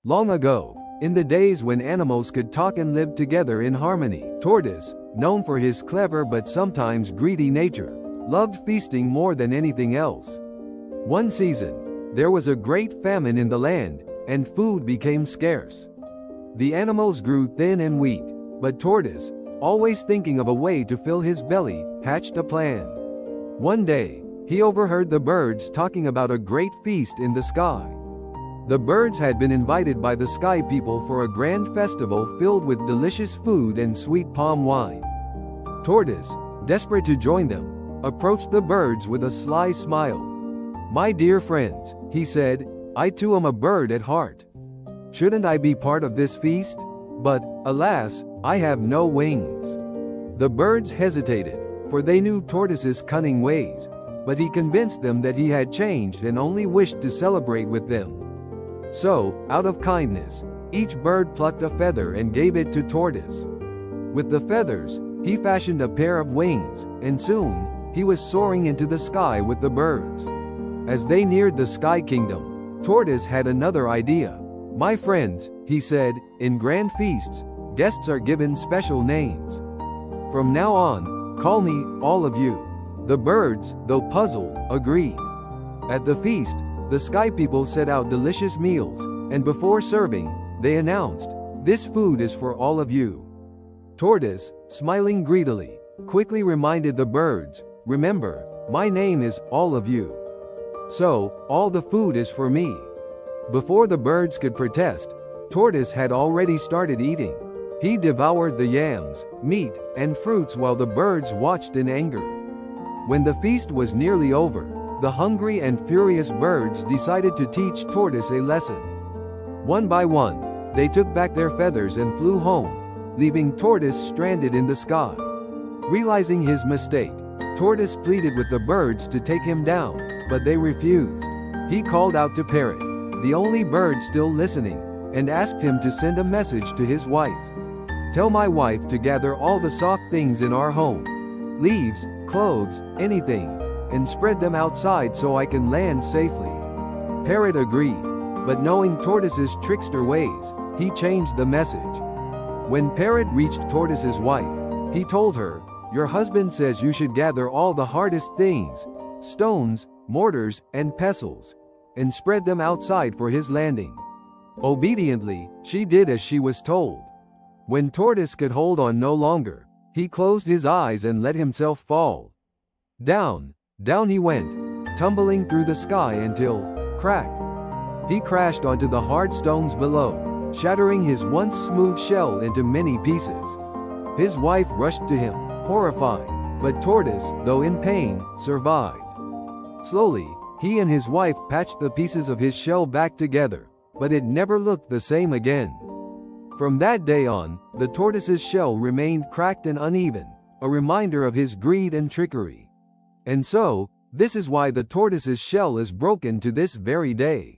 Long ago, in the days when animals could talk and live together in harmony, Tortoise, known for his clever but sometimes greedy nature, loved feasting more than anything else. One season, there was a great famine in the land, and food became scarce. The animals grew thin and weak, but Tortoise, always thinking of a way to fill his belly, hatched a plan. One day, he overheard the birds talking about a great feast in the sky. The birds had been invited by the sky people for a grand festival filled with delicious food and sweet palm wine. Tortoise, desperate to join them, approached the birds with a sly smile. "My dear friends," he said, "I too am a bird at heart. Shouldn't I be part of this feast? But, alas, I have no wings." The birds hesitated, for they knew Tortoise's cunning ways, but he convinced them that he had changed and only wished to celebrate with them. So, out of kindness, each bird plucked a feather and gave it to Tortoise. With the feathers, he fashioned a pair of wings, and soon, he was soaring into the sky with the birds. As they neared the Sky Kingdom, Tortoise had another idea. "My friends," he said, "in grand feasts, guests are given special names. From now on, call me, all of you." The birds, though puzzled, agreed. At the feast, the sky people set out delicious meals, and before serving, they announced, "This food is for all of you." Tortoise, smiling greedily, quickly reminded the birds, "Remember, my name is all of you. So, all the food is for me." Before the birds could protest, Tortoise had already started eating. He devoured the yams, meat, and fruits while the birds watched in anger. When the feast was nearly over, the hungry and furious birds decided to teach Tortoise a lesson. One by one, they took back their feathers and flew home, leaving Tortoise stranded in the sky. Realizing his mistake, Tortoise pleaded with the birds to take him down, but they refused. He called out to Parrot, the only bird still listening, and asked him to send a message to his wife. "Tell my wife to gather all the soft things in our home, leaves, clothes, anything, and spread them outside so I can land safely." Parrot agreed, but knowing Tortoise's trickster ways, he changed the message. When Parrot reached Tortoise's wife, he told her, "Your husband says you should gather all the hardest things, stones, mortars, and pestles, and spread them outside for his landing." Obediently, she did as she was told. When Tortoise could hold on no longer, he closed his eyes and let himself fall. Down, down he went, tumbling through the sky until, crack! He crashed onto the hard stones below, shattering his once smooth shell into many pieces. His wife rushed to him, horrified, but Tortoise, though in pain, survived. Slowly, he and his wife patched the pieces of his shell back together, but it never looked the same again. From that day on, the tortoise's shell remained cracked and uneven, a reminder of his greed and trickery. And so, this is why the tortoise's shell is broken to this very day.